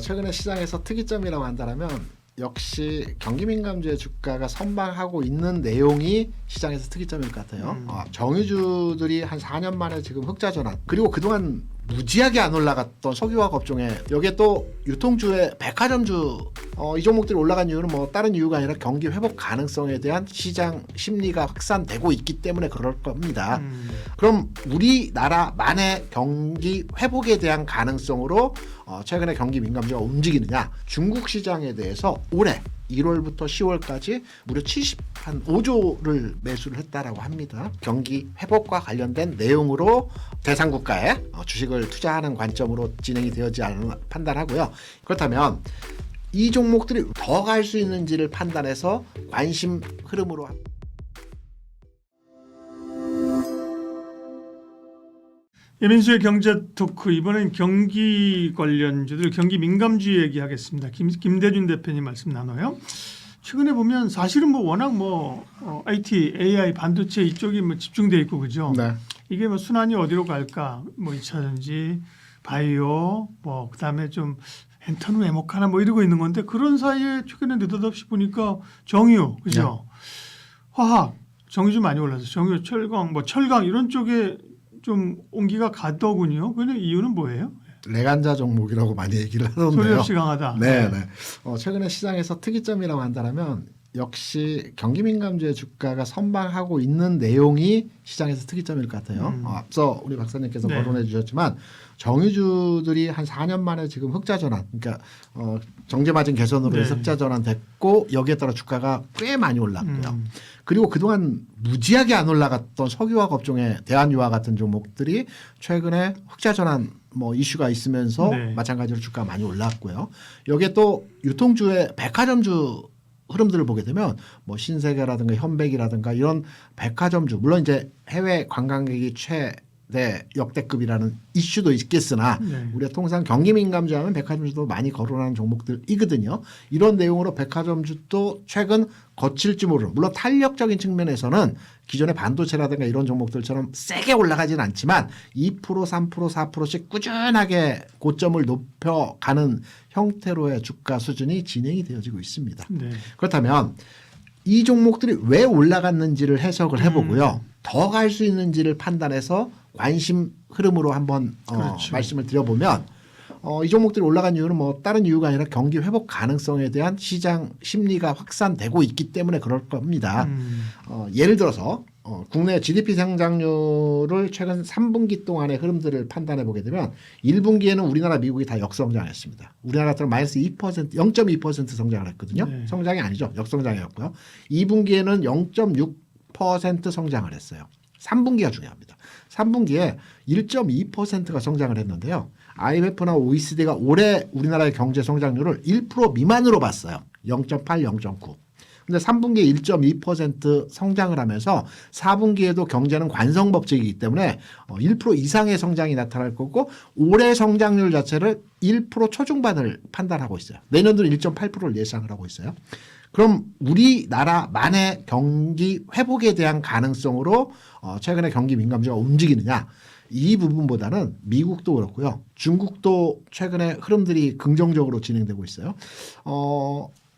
최근에 시장에서 특이점이라고 한다면 역시 경기민감주의 주가가 선방하고 있는 내용이 시장에서 특이점일 것 같아요. 정유주들이 한 4년 만에 지금 흑자 전환, 그리고 그동안 무지하게 안 올라갔던 석유화학 업종에 여기에 또 유통주의 백화점주 이 종목들이 올라간 이유는 뭐 다른 이유가 아니라 경기 회복 가능성에 대한 시장 심리가 확산되고 있기 때문에 그럴 겁니다. 그럼 우리나라만의 경기 회복에 대한 가능성으로 최근에 경기 민감주가 움직이느냐, 중국 시장에 대해서 올해 1월부터 10월까지 무려 75조를 매수를 했다라고 합니다. 경기 회복과 관련된 내용으로 대상국가에 주식을 투자하는 관점으로 진행이 되었지 않나 판단하고요. 그렇다면 이 종목들이 더 갈 수 있는지를 판단해서 관심 흐름으로 예민수의 경제 토크, 이번엔 경기 관련주들, 경기 민감주 얘기하겠습니다. 김대준 대표님 말씀 나눠요. 최근에 보면 사실은 뭐 워낙 IT, AI, 반도체 이쪽이 뭐 집중돼 있고 그죠? 네. 이게 뭐 순환이 어디로 갈까? 뭐 2차전지, 바이오, 뭐 그다음에 좀 엔터는 왜목하나 뭐 이러고 있는 건데, 그런 사이에 최근에 느닷없이 보니까 정유, 그죠? 네. 화학, 정유 좀 많이 올라서 정유, 철강, 뭐 철강 이런 쪽에 좀 온기가 가더군요. 근데 이유는 뭐예요? 레간자 종목이라고 많이 얘기를 하던데요. 소리 없이 강하다. 네. 최근에 시장에서 특이점이라고 한다면 역시 경기민감주의 주가가 선방하고 있는 내용이 시장에서 특이점일 것 같아요. 앞서 우리 박사님께서 거론해 주셨지만 정유주들이 한 4년 만에 지금 흑자 전환, 그러니까 정제마진 개선으로 해서 흑자 전환 됐고, 여기에 따라 주가가 꽤 많이 올랐고요. 그리고 그동안 무지하게 안 올라갔던 석유화학 업종의 대한유화 같은 종목들이 최근에 흑자 전환 이슈가 있으면서 마찬가지로 주가가 많이 올랐고요. 여기에 또 유통주의 백화점주 흐름들을 보게 되면 신세계라든가 현백이라든가 이런 백화점주, 물론 이제 해외 관광객이 최대 역대급이라는 이슈도 있겠으나 우리가 통상 경기민감주 하면 백화점주도 많이 거론하는 종목들이거든요. 이런 내용으로 백화점주도 최근 거칠지 모르는, 물론 탄력적인 측면에서는 기존의 반도체라든가 이런 종목들처럼 세게 올라가지는 않지만 2%, 3%, 4%씩 꾸준하게 고점을 높여가는 형태로의 주가 수준이 진행이 되어지고 있습니다. 그렇다면 이 종목들이 왜 올라갔는지를 해석을 해보고요. 더 갈 수 있는지를 판단해서 관심 흐름으로 한번 말씀을 드려보면, 이 종목들이 올라간 이유는 뭐 다른 이유가 아니라 경기 회복 가능성에 대한 시장 심리가 확산되고 있기 때문에 그럴 겁니다. 예를 들어서 국내 GDP 성장률을 최근 3분기 동안의 흐름들을 판단해 보게 되면 1분기에는 우리나라, 미국이 다 역성장했습니다. 우리나라 같은 마이너스 2%, 0.2% 성장을 했거든요. 성장이 아니죠. 역성장이었고요. 2분기에는 0.6% 성장을 했어요. 3분기가 중요합니다. 3분기에 1.2%가 성장을 했는데요. IMF나 OECD가 올해 우리나라의 경제 성장률을 1% 미만으로 봤어요. 0.8, 0.9. 근데 3분기에 1.2% 성장을 하면서 4분기에도 경제는 관성법칙이기 때문에 1% 이상의 성장이 나타날 거고, 올해 성장률 자체를 1% 초중반을 판단하고 있어요. 내년도는 1.8%를 예상을 하고 있어요. 그럼 우리나라만의 경기 회복에 대한 가능성으로 최근에 경기 민감주가 움직이느냐, 이 부분보다는 미국도 그렇고요. 중국도 최근에 흐름들이 긍정적으로 진행되고 있어요.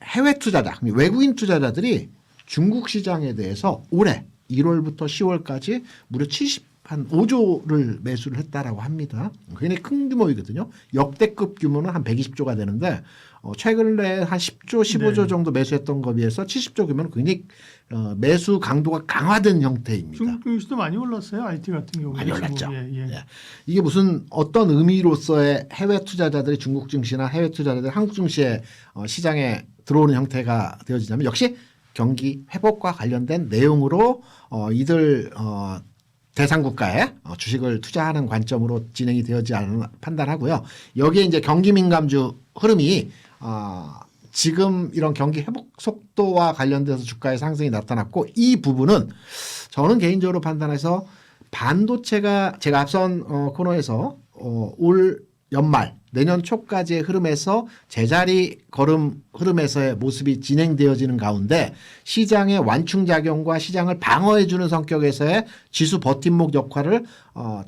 해외 투자자, 외국인 투자자들이 중국 시장에 대해서 올해 1월부터 10월까지 무려 75조를 매수를 했다라고 합니다. 굉장히 큰 규모이거든요. 역대급 규모는 한 120조가 되는데 최근에 한 10조, 15조 정도 매수했던 거에 비해서 70조 규모는 굉장히 매수 강도가 강화된 형태입니다. 중국 증시도 많이 올랐어요. IT 같은 경우는. 많이 올랐죠. 이게 무슨 어떤 의미로서의 해외 투자자들이 중국 증시나 해외 투자자들이 한국 증시의 시장에 들어오는 형태가 되어지냐면, 역시 경기 회복과 관련된 내용으로 이들 대상국가에 주식을 투자하는 관점으로 진행이 되어지 않나 판단하고요. 여기에 이제 경기 민감주 흐름이 지금 이런 경기 회복 속도와 관련돼서 주가의 상승이 나타났고, 이 부분은 저는 개인적으로 판단해서 반도체가, 제가 앞선 코너에서 올 연말 내년 초까지의 흐름에서 제자리 걸음 흐름에서의 모습이 진행되어지는 가운데 시장의 완충작용과 시장을 방어해주는 성격에서의 지수 버팀목 역할을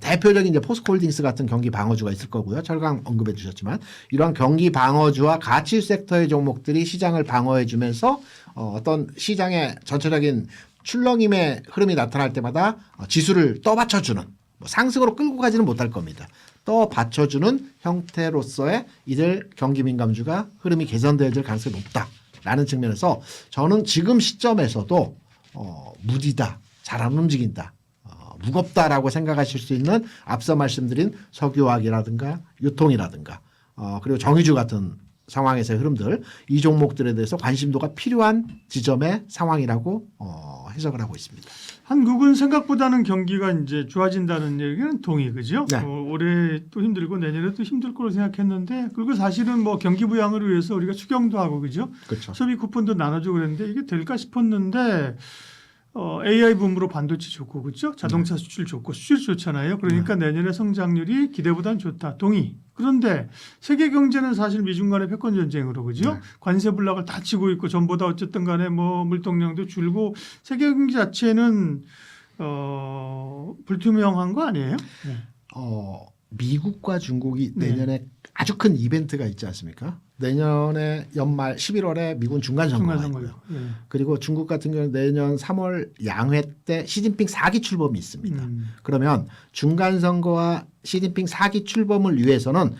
대표적인 이제 포스코홀딩스 같은 경기 방어주가 있을 거고요. 철강 언급해 주셨지만 이러한 경기 방어주와 가치 섹터의 종목들이 시장을 방어해주면서 어떤 시장의 전체적인 출렁임의 흐름이 나타날 때마다 지수를 떠받쳐주는 상승으로 끌고 가지는 못할 겁니다. 떠받쳐주는 형태로서의 이들 경기 민감주가 흐름이 개선되어질 가능성이 높다라는 측면에서 저는 지금 시점에서도 무디다, 잘 안 움직인다, 무겁다라고 생각하실 수 있는 앞서 말씀드린 석유화학이라든가 유통이라든가 그리고 정유주 같은 상황에서의 흐름들 이 종목들에 대해서 관심도가 필요한 지점의 상황이라고 해석을 하고 있습니다. 한국은 생각보다는 경기가 이제 좋아진다는 얘기는 동의, 그죠? 네. 올해 또 힘들고 내년에 또 힘들 거로 생각했는데 그리고 사실은 뭐 경기 부양을 위해서 우리가 추경도 하고, 그죠? 그렇죠. 소비 쿠폰도 나눠주고 그랬는데 이게 될까 싶었는데 AI 붐으로 반도체 좋고, 그렇죠? 자동차 수출 좋고 수출 좋잖아요. 그러니까 내년에 성장률이 기대보다는 좋다. 동의. 그런데 세계 경제는 사실 미중 간의 패권 전쟁으로, 그죠? 네. 관세 불락을 다 치고 있고 전보다 어쨌든 간에 뭐 물동량도 줄고 세계 경제 자체는 불투명한 거 아니에요? 네. 미국과 중국이 네. 내년에 아주 큰 이벤트가 있지 않습니까? 내년에 연말 11월에 미군 중간선거가 있고요. 예. 그리고 중국 같은 경우는 내년 3월 양회 때 시진핑 4기 출범이 있습니다. 그러면 중간선거와 시진핑 4기 출범을 위해서는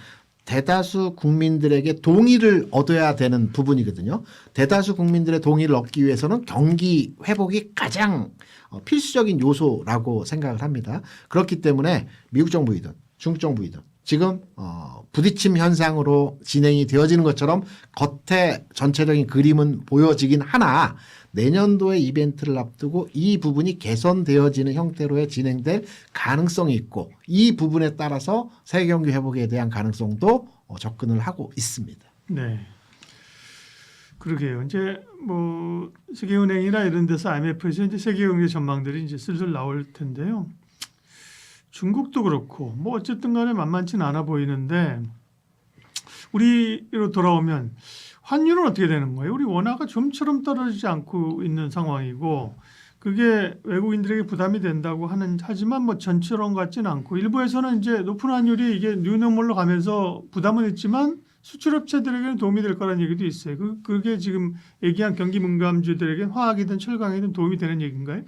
대다수 국민들에게 동의를 얻어야 되는 부분이거든요. 대다수 국민들의 동의를 얻기 위해서는 경기 회복이 가장 필수적인 요소라고 생각을 합니다. 그렇기 때문에 미국 정부이든 중국 정부이든 지금 부딪힘 현상으로 진행이 되어지는 것처럼 겉에 전체적인 그림은 보여지긴 하나 내년도의 이벤트를 앞두고 이 부분이 개선되어지는 형태로의 진행될 가능성이 있고 이 부분에 따라서 세계 경기 회복에 대한 가능성도 접근을 하고 있습니다. 네. 그러게요. 이제 뭐 세계은행이나 이런 데서 IMF에서 이제 세계 경제 전망들이 이제 슬슬 나올 텐데요. 중국도 그렇고 뭐 어쨌든 간에 만만치는 않아 보이는데 우리로 돌아오면 환율은 어떻게 되는 거예요? 우리 원화가 좀처럼 떨어지지 않고 있는 상황이고 그게 외국인들에게 부담이 된다고 하지만 뭐 전처럼 같지는 않고 일부에서는 이제 높은 환율이 이게 뉴노멀로 가면서 부담은 있지만 수출업체들에게는 도움이 될 거라는 얘기도 있어요. 그게 지금 얘기한 경기 민감주들에게 화학이든 철강이든 도움이 되는 얘기인가요?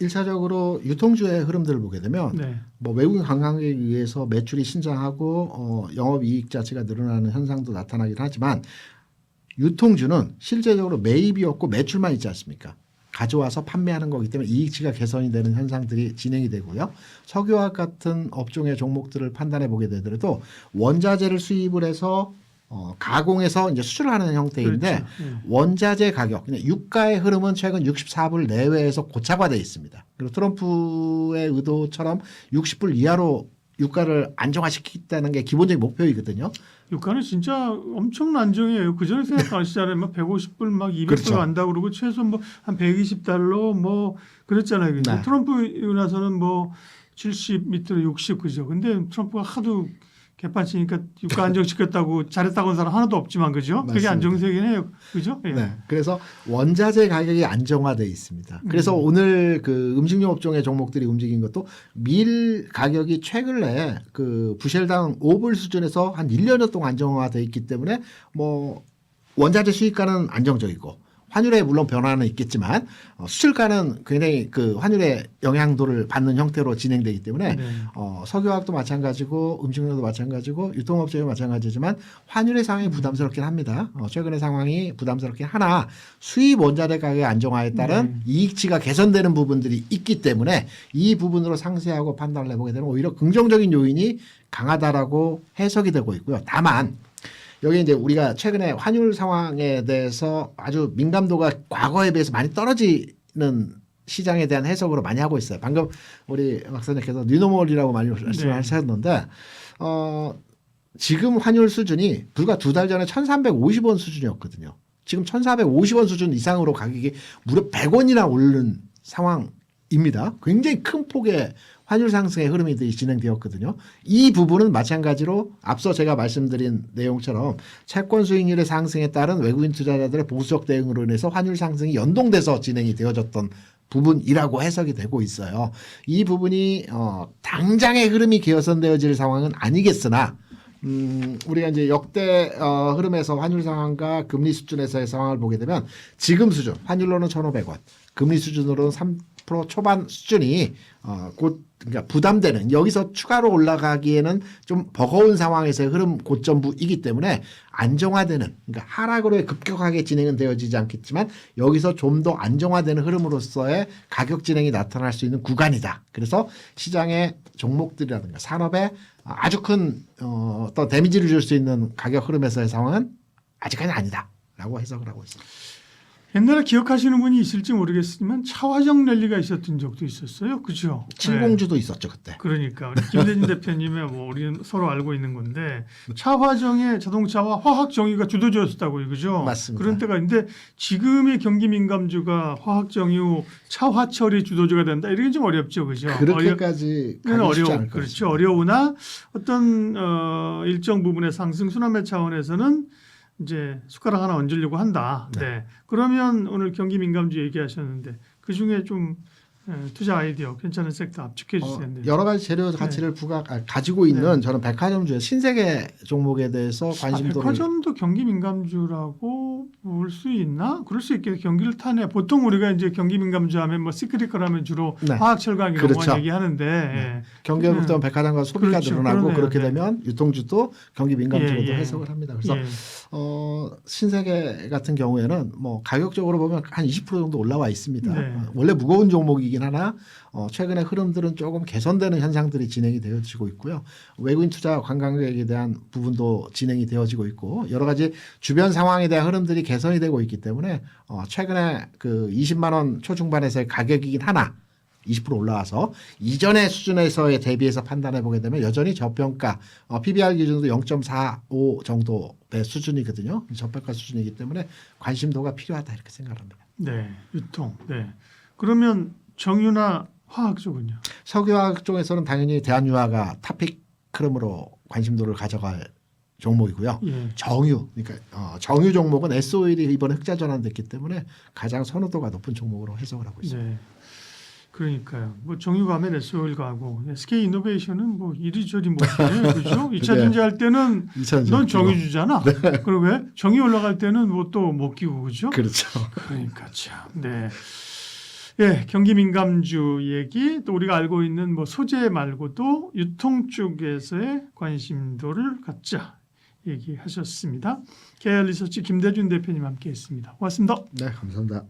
1차적으로 유통주의 흐름들을 보게 되면 네. 뭐 외국인 관광객에 의해서 매출이 신장하고 영업이익 자체가 늘어나는 현상도 나타나긴 하지만 유통주는 실제적으로 매입이 없고 매출만 있지 않습니까? 가져와서 판매하는 거기 때문에 이익치가 개선이 되는 현상들이 진행이 되고요. 석유화학 같은 업종의 종목들을 판단해 보게 되더라도 원자재를 수입을 해서 가공해서 이제 수출을 하는 형태인데 그렇죠. 네. 원자재 가격, 유가의 흐름은 최근 64불 내외에서 고착화되어 있습니다. 그리고 트럼프의 의도처럼 60불 이하로 유가를 안정화시키겠다는 게 기본적인 목표이거든요. 유가는 진짜 엄청 안정이에요. 그 전에 생각하시잖아요. 막 150불 막 200불 그렇죠. 간다 그러고 최소 뭐 한 120달러 뭐 그랬잖아요. 근데 네. 트럼프 나서는 뭐 70 밑으로 60 그죠. 근데 트럼프가 하도 개판치니까 유가 안정시켰다고 잘했다고 하는 사람 하나도 없지만 그죠. 그게 맞습니다. 안정세긴 해요. 그죠? 예. 네. 그래서 원자재 가격이 안정화되어 있습니다. 그래서 오늘 그 음식료 업종의 종목들이 움직인 것도 밀 가격이 최근에 그 부실당 5불 수준에서 한 1년여 동안 안정화되어 있기 때문에 뭐 원자재 수입가는 안정적이고 환율에 물론 변화는 있겠지만 수출가는 굉장히 그 환율의 영향도를 받는 형태로 진행되기 때문에 네. 석유화학도 마찬가지고 음식료도 마찬가지고 유통업체도 마찬가지지만 환율의 상황이 부담스럽긴 합니다. 최근의 상황이 부담스럽긴 하나 수입 원자재 가격의 안정화에 따른 이익치가 개선되는 부분들이 있기 때문에 이 부분으로 상세하고 판단을 해보게 되면 오히려 긍정적인 요인이 강하다라고 해석이 되고 있고요. 다만 여기 이제 우리가 최근에 환율 상황에 대해서 아주 민감도가 과거에 비해서 많이 떨어지는 시장에 대한 해석으로 많이 하고 있어요. 방금 우리 박사님께서 뉴노멀이라고 많이 말씀하셨는데 지금 환율 수준이 불과 2달 전에 1,350원 수준이었거든요. 지금 1,450원 수준 이상으로 가격이 무려 100원이나 오르는 상황입니다. 굉장히 큰 폭의 환율 상승의 흐름이 진행되었거든요. 이 부분은 마찬가지로 앞서 제가 말씀드린 내용처럼 채권 수익률의 상승에 따른 외국인 투자자들의 보수적 대응으로 인해서 환율 상승이 연동돼서 진행이 되어졌던 부분이라고 해석이 되고 있어요. 이 부분이 당장의 흐름이 개선되어질 상황은 아니겠으나 우리가 이제 역대 흐름에서 환율 상황과 금리 수준에서의 상황을 보게 되면 지금 수준 환율로는 1,500원, 금리 수준으로는 3% 초반 수준이 곧 그러니까 부담되는 여기서 추가로 올라가기에는 좀 버거운 상황에서의 흐름 고점부이기 때문에 안정화되는 그러니까 하락으로 급격하게 진행은 되어지지 않겠지만 여기서 좀 더 안정화되는 흐름으로서의 가격 진행이 나타날 수 있는 구간이다. 그래서 시장의 종목들이라든가 산업에 아주 큰 어떤 데미지를 줄 수 있는 가격 흐름에서의 상황은 아직까지는 아니다라고 해석을 하고 있습니다. 옛날에 기억하시는 분이 있을지 모르겠지만 차화정 랠리가 있었던 적도 있었어요. 그죠? 7공주도 있었죠 그때. 그러니까 우리 김대진 대표님의 뭐 우리는 서로 알고 있는 건데 차화정의 자동차와 화학정유가 주도주였다고요. 그죠? 맞습니다. 그런 때가 있는데 지금의 경기 민감주가 화학정유, 차화철이 주도주가 된다. 이런 게 좀 어렵죠. 그죠? 그렇게까지 가기 쉽지 않을 것 그렇죠. 같습니다. 어려우나 어떤 일정 부분의 상승 순환매 차원에서는 이제 숟가락 하나 얹으려고 한다. 네. 그러면 오늘 경기 민감주 얘기하셨는데 그 중에 좀 투자 아이디어 괜찮은 섹터 압축해 주세요. 여러 가지 재료 가치를 가지고 있는 저는 백화점주의 신세계 종목에 대해서 관심도를 백화점도 경기 민감주라고 볼 수 있나? 그럴 수 있겠 경기를 타네. 보통 우리가 이제 경기 민감주 하면 뭐 시크릿컬 하면 주로 화학 철강 이런 그렇죠. 거 얘기하는데 경기가 급등하면 백화점과 소비가 그렇죠. 늘어나고 그러네요. 그렇게 되면 유통주도 경기 민감주로도 예. 해석을 합니다. 그래서 신세계 같은 경우에는 뭐 가격적으로 보면 한 20% 정도 올라와 있습니다. 네. 원래 무거운 종목이긴 하나 최근의 흐름들은 조금 개선되는 현상들이 진행이 되어지고 있고요. 외국인 투자 관광객에 대한 부분도 진행이 되어지고 있고 여러 가지 주변 상황에 대한 흐름들이 개선이 되고 있기 때문에 최근에 그 20만 원 초중반에서의 가격이긴 하나 20% 올라와서 이전의 수준에서의 대비해서 판단해 보게 되면 여전히 저평가 PBR 기준으로 0.45 정도의 수준이거든요. 저평가 수준이기 때문에 관심도가 필요하다 이렇게 생각합니다. 네, 유통. 네. 그러면 정유나 화학 쪽은요? 석유화학 쪽에서는 당연히 대한유화가 탑픽 흐름으로 관심도를 가져갈 종목이고요. 예. 정유, 그러니까 정유 종목은 S-오일이 이번에 흑자 전환됐기 때문에 가장 선호도가 높은 종목으로 해석을 하고 있습니다. 네. 그러니까요. 뭐 정유 가면 S-오일 가고 SK 이노베이션은 뭐 이리저리 못 해요. 그렇죠? 2차 전지할 때는 넌 정유주잖아. 그리고 왜? 정유 올라갈 때는 뭐 또 못 끼고 그죠? 그렇죠. 그러니까 참. 네. 예, 경기 민감주 얘기 또 우리가 알고 있는 뭐 소재 말고도 유통 쪽에서의 관심도를 갖자 얘기하셨습니다. KR 리서치 김대준 대표님 함께했습니다. 고맙습니다. 네, 감사합니다.